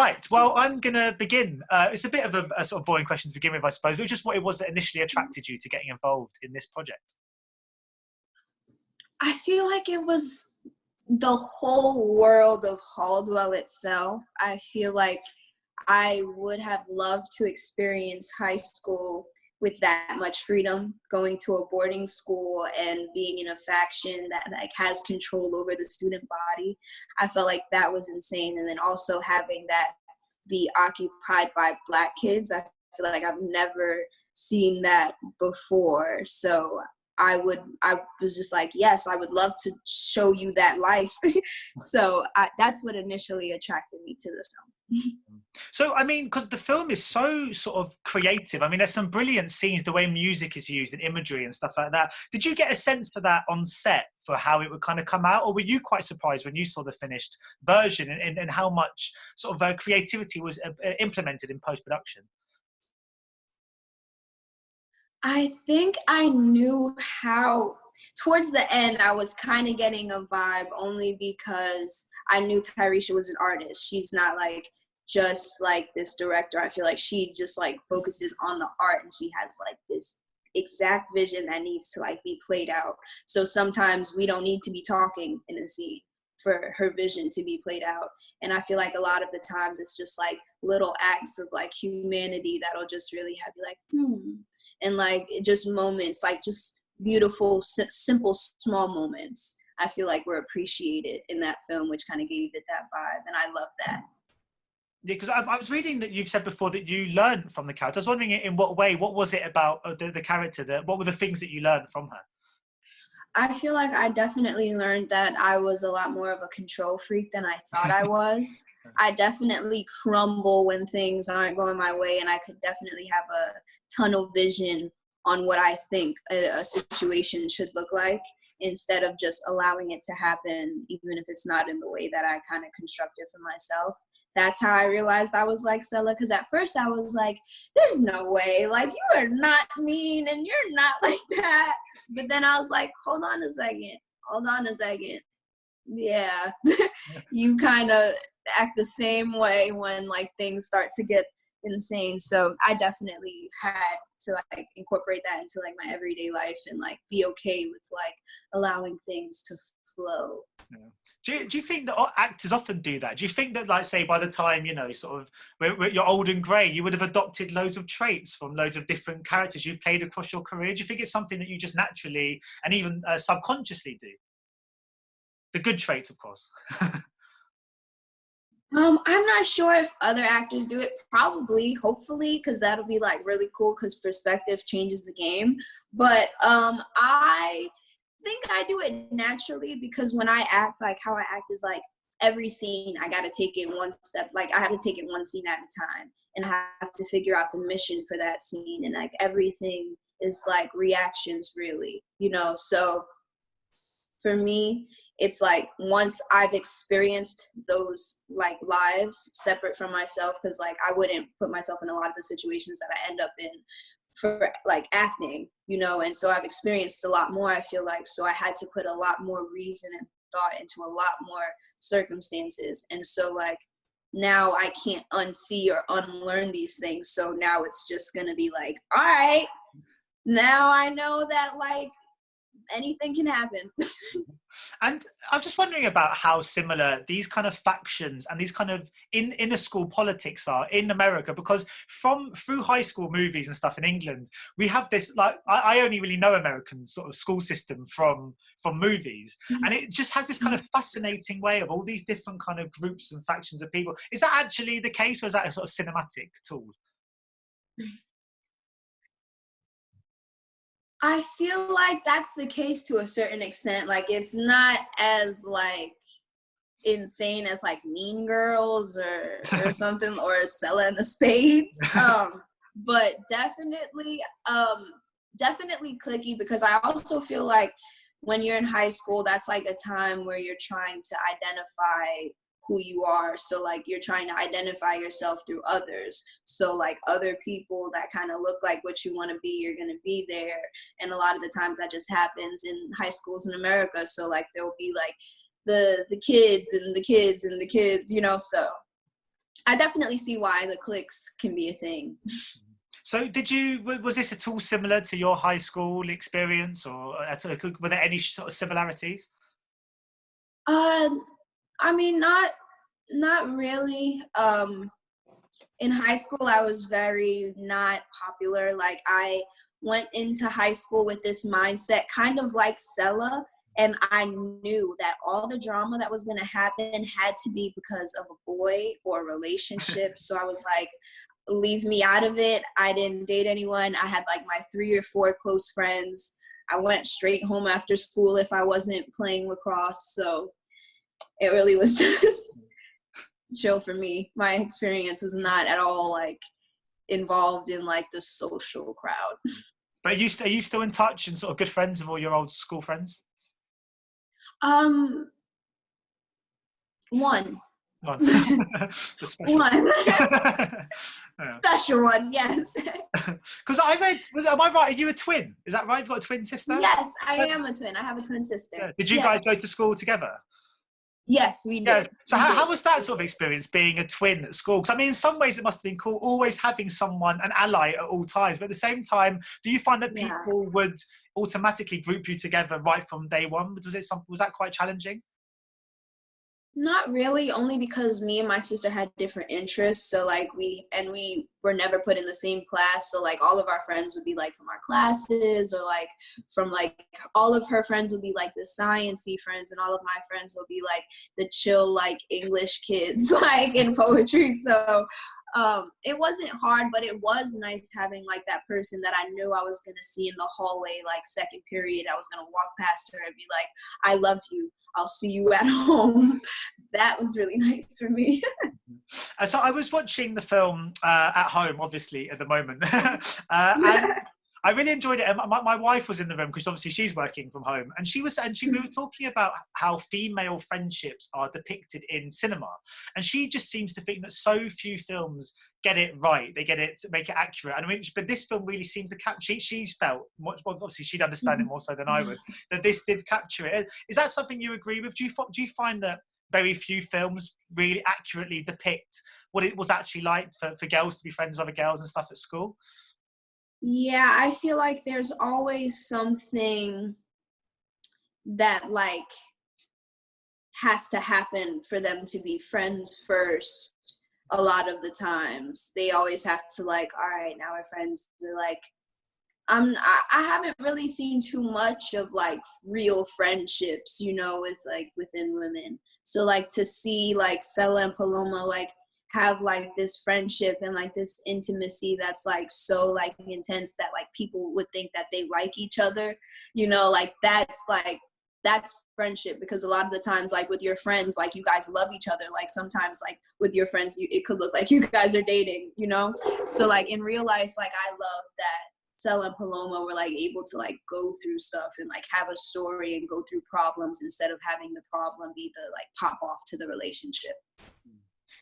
Right, well, I'm going to begin. It's a bit of a sort of boring question to begin with, I suppose, but just what it was that initially attracted you to getting involved in this project. I feel like it was the whole world of Haldwell itself. I feel like I would have loved to experience high school with that much freedom, going to a boarding school and being in a faction that like has control over the student body. I felt like that was insane. And then also having that be occupied by Black kids, I feel like I've never seen that before. So I was just like, yes, I would love to show you that life. So that's what initially attracted me to the film. So, I mean, because the film is so sort of creative. I mean, there's some brilliant scenes, the way music is used and imagery and stuff like that. Did you get a sense for that on set, for how it would kind of come out? Or were you quite surprised when you saw the finished version and how much sort of creativity was implemented in post-production? I think I knew how, towards the end, I was kind of getting a vibe only because I knew Tyresha was an artist. She's not like just like this director. I feel like she just like focuses on the art and she has like this exact vision that needs to like be played out. So sometimes we don't need to be talking in a scene for her vision to be played out. And I feel like a lot of the times it's just like little acts of like humanity that'll just really have you like, and like just moments, like just beautiful, simple, small moments, I feel like were appreciated in that film, which kind of gave it that vibe. And I love that. Yeah, because I was reading that you've said before that you learned from the character. I was wondering in what way, what was it about the character, what were the things that you learned from her? I feel like I definitely learned that I was a lot more of a control freak than I thought I was. I definitely crumble when things aren't going my way, and I could definitely have a tunnel vision on what I think a situation should look like, instead of just allowing it to happen, even if it's not in the way that I kind of constructed for myself. That's how I realized I was like Selah, because at first I was like, there's no way, like, you are not mean and you're not like that. But then I was like, hold on a second. Yeah, you kind of act the same way when like things start to get insane. So I definitely had to like incorporate that into like my everyday life and like be okay with like allowing things to flow. Yeah. Do you think that actors often do that? Do you think that, like, say, by the time, you know, sort of, you're old and grey, you would have adopted loads of traits from loads of different characters you've played across your career? Do you think it's something that you just naturally and even subconsciously do? The good traits, of course. I'm not sure if other actors do it. Probably, hopefully, because that'll be like really cool because perspective changes the game. But I think I do it naturally because when I act, like how I act is like every scene I got to take it one step, like I have to take it one scene at a time, and I have to figure out the mission for that scene, and like everything is like reactions really, you know. So for me, it's like once I've experienced those like lives separate from myself, because like I wouldn't put myself in a lot of the situations that I end up in for like acting, you know, and so I've experienced a lot more, I feel like, so I had to put a lot more reason and thought into a lot more circumstances, and so like now I can't unsee or unlearn these things, so now it's just gonna be like, all right, now I know that like anything can happen. And I'm just wondering about how similar these kind of factions and these kind of inner school politics are in America, because through high school movies and stuff in England, we have this, like, I only really know American sort of school system from movies, and it just has this kind of fascinating way of all these different kind of groups and factions of people. Is that actually the case, or is that a sort of cinematic tool? I feel like that's the case to a certain extent. Like it's not as like insane as like Mean Girls or something, or Selah and the Spades. But definitely clicky, because I also feel like when you're in high school, that's like a time where you're trying to identify who you are. So like you're trying to identify yourself through others. So like other people that kind of look like what you want to be, you're going to be there. And a lot of the times that just happens in high schools in America. So like there'll be like the kids and the kids and the kids, you know. So I definitely see why the cliques can be a thing. So was this at all similar to your high school experience, or were there any sort of similarities? I mean, not really. In high school, I was very not popular. Like, I went into high school with this mindset, kind of like Selah, and I knew that all the drama that was going to happen had to be because of a boy or a relationship. So I was like, leave me out of it. I didn't date anyone. I had like my 3 or 4 close friends. I went straight home after school if I wasn't playing lacrosse. So it really was just chill for me. My experience was not at all like involved in like the social crowd. But are you still in touch and sort of good friends with all your old school friends? One. One. One. Yeah. Special one, yes. Because I read, am I right? Are you a twin? Is that right? You've got a twin sister? Yes, I am a twin. I have a twin sister. Yeah. Did you guys go to school together? Yes, we did. Yeah. So how was that sort of experience, being a twin at school? Because I mean, in some ways it must have been cool, always having someone, an ally at all times. But at the same time, do you find that people would automatically group you together right from day one? Was that quite challenging? Not really, only because me and my sister had different interests. So like we were never put in the same class. So like all of our friends would be like from our classes, or like from like all of her friends would be like the sciencey friends, and all of my friends would be like the chill like English kids like in poetry. So it wasn't hard, but it was nice having like that person that I knew I was going to see in the hallway, like second period. I was going to walk past her and be like, I love you. I'll see you at home. That was really nice for me. So I was watching the film at home, obviously, at the moment. And I really enjoyed it. And my wife was in the room because obviously she's working from home, and we were talking about how female friendships are depicted in cinema, and she just seems to think that so few films get it right. They get it to make it accurate. And I mean, but this film really seems to capture. She's felt much. Obviously, she'd understand it more so than I would. That this did capture it. Is that something you agree with? Do you find that very few films really accurately depict what it was actually like for girls to be friends with other girls and stuff at school? Yeah, I feel like there's always something that like has to happen for them to be friends first. A lot of the times they always have to like, all right, now we're friends. They're like, I haven't really seen too much of like real friendships, you know, with like within women. So like to see like Selah and Paloma like have like this friendship and like this intimacy that's like so like intense that like people would think that they like each other, you know, like that's friendship. Because a lot of the times like with your friends, like you guys love each other, like sometimes like with your friends it could look like you guys are dating, you know. So like in real life, like I love that Selah and Paloma were like able to like go through stuff and like have a story and go through problems instead of having the problem be the like pop off to the relationship.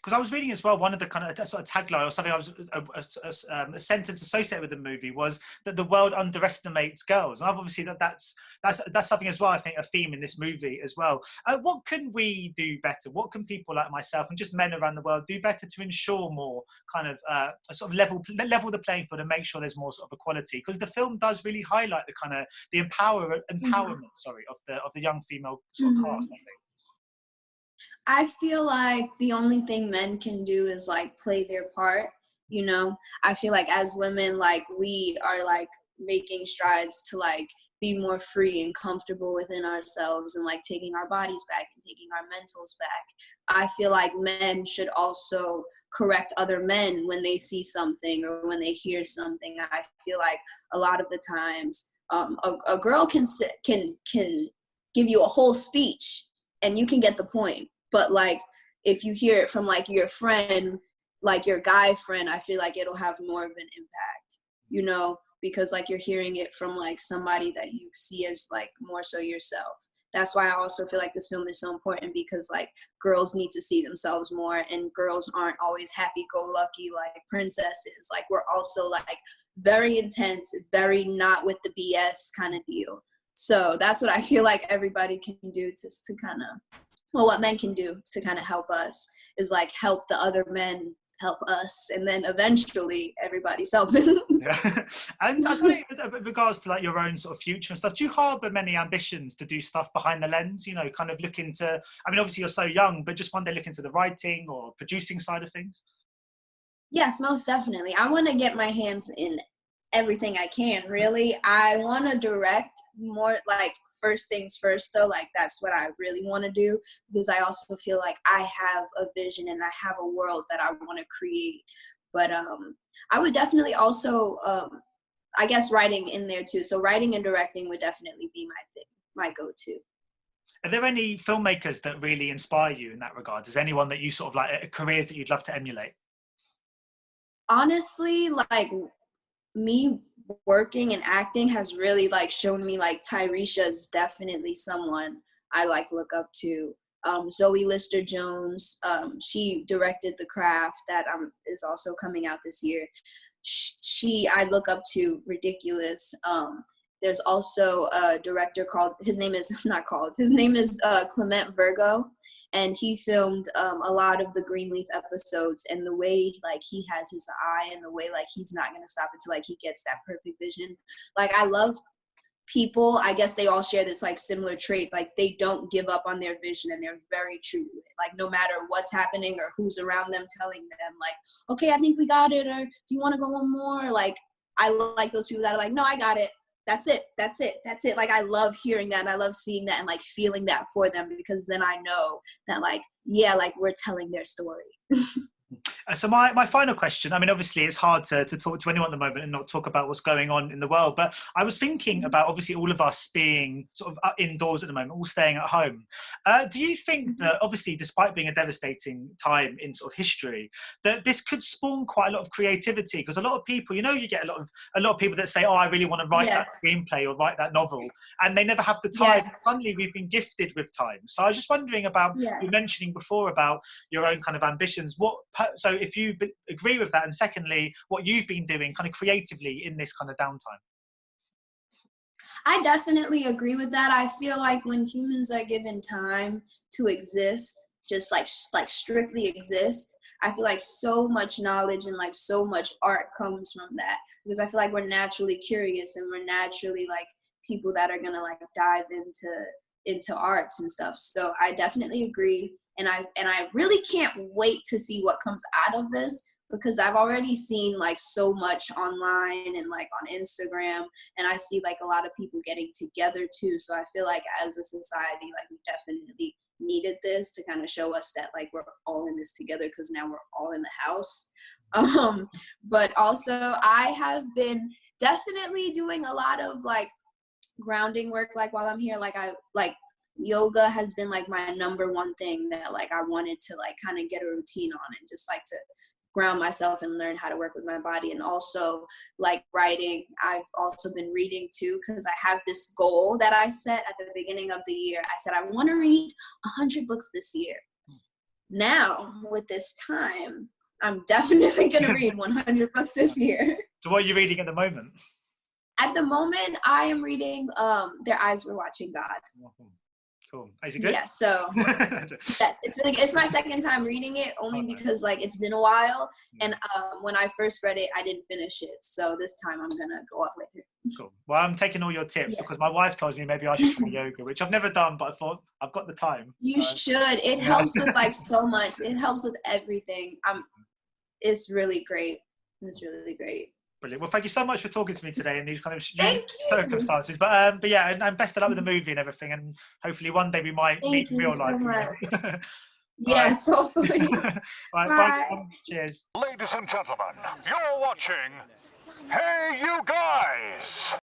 Because I was reading as well, one of the kind of sort of tagline or something a sentence associated with the movie was that the world underestimates girls. And obviously that's something as well, I think, a theme in this movie as well. What can we do better? What can people like myself and just men around the world do better to ensure more kind of a sort of level the playing field and make sure there's more sort of equality? Because the film does really highlight the kind of the empowerment, of the young female sort of cast, I think. I feel like the only thing men can do is like play their part, you know. I feel like as women, like we are like making strides to like be more free and comfortable within ourselves and like taking our bodies back and taking our mentals back. I feel like men should also correct other men when they see something or when they hear something. I feel like a lot of the times a girl can give you a whole speech and you can get the point. But like if you hear it from like your friend, like your guy friend, I feel like it'll have more of an impact, you know, because like you're hearing it from like somebody that you see as like more so yourself. That's why I also feel like this film is so important, because like girls need to see themselves more, and girls aren't always happy-go-lucky like princesses. Like we're also like very intense, very not with the BS kind of deal. So that's what I feel like everybody can do to kind of well, what men can do to kind of help us is like help the other men help us, and then eventually everybody's helping. Yeah. And I think with regards to like your own sort of future and stuff, do you harbour many ambitions to do stuff behind the lens? You know, kind of look into, I mean, obviously you're so young, but just one day look into the writing or producing side of things? Yes, most definitely. I want to get my hands in everything I can, really. I want to direct more, like, first things first, though. Like, that's what I really want to do, because I also feel like I have a vision and I have a world that I want to create. But I would definitely also, I guess, writing in there too. So writing and directing would definitely be my thing, my go-to. Are there any filmmakers that really inspire you in that regard? Is there anyone that you sort of like, careers that you'd love to emulate? Honestly, like, me working and acting has really like shown me like Tyresha is definitely someone I like look up to. Zoe Lister-Jones, she directed The Craft that is also coming out this year. I look up to ridiculous. There's also a director his name is Clement Virgo, and he filmed a lot of the Greenleaf episodes, and the way like he has his eye and the way like he's not going to stop until like he gets that perfect vision. Like, I love people, I guess they all share this like similar trait, like they don't give up on their vision and they're very true to it. Like, no matter what's happening or who's around them telling them like, okay, I think we got it, or do you want to go one more? Like, I like those people that are like, no, I got it. That's it. Like, I love hearing that, and I love seeing that and like feeling that for them, because then I know that like, yeah, like we're telling their story. So my final question, I mean, obviously it's hard to talk to anyone at the moment and not talk about what's going on in the world, but I was thinking about obviously all of us being sort of indoors at the moment, all staying at home. Do you think that obviously, despite being a devastating time in sort of history, that this could spawn quite a lot of creativity? Because a lot of people, you know, you get a lot of people that say, oh, I really want to write that screenplay or write that novel, and they never have the time. Suddenly we've been gifted with time. So I was just wondering about, you mentioning before about your own kind of ambitions. So if you agree with that, and secondly, what you've been doing kind of creatively in this kind of downtime. I definitely agree with that. I feel like when humans are given time to exist, just like strictly exist, I feel like so much knowledge and like so much art comes from that, because I feel like we're naturally curious and we're naturally like people that are gonna like dive into arts and stuff. So I definitely agree, and I really can't wait to see what comes out of this, because I've already seen like so much online and like on Instagram, and I see like a lot of people getting together too. So I feel like as a society, like we definitely needed this to kind of show us that like we're all in this together, because now we're all in the house. But also I have been definitely doing a lot of like grounding work, like while I'm here. Like yoga has been like my number one thing that like I wanted to like kind of get a routine on, and just like to ground myself and learn how to work with my body. And also like writing, I've also been reading too, because I have this goal that I set at the beginning of the year. I said I want to read 100 books this year. Now with this time, I'm definitely going to read 100 books this year. So what are you reading at the moment? At the moment, I am reading Their Eyes Were Watching God. Cool. Is it good? Yeah, so yes, it's really good. It's my second time reading it, only because like it's been a while, and when I first read it, I didn't finish it. So this time I'm gonna go up with it. Cool. Well, I'm taking all your tips because my wife tells me maybe I should try yoga, which I've never done, but I thought I've got the time. You should. It helps with like so much. It helps with everything. It's really great. It's really great. Brilliant. Well, thank you so much for talking to me today in these kind of circumstances. But yeah, and best of luck with the movie and everything. And hopefully one day we might meet in real life. Yes, hopefully. Right, bye. Cheers. Ladies and gentlemen, you're watching Hey You Guys.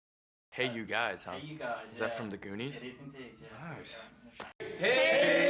Hey You Guys, huh? Hey You Guys. Is that from the Goonies? It is indeed, yeah. Nice. Hey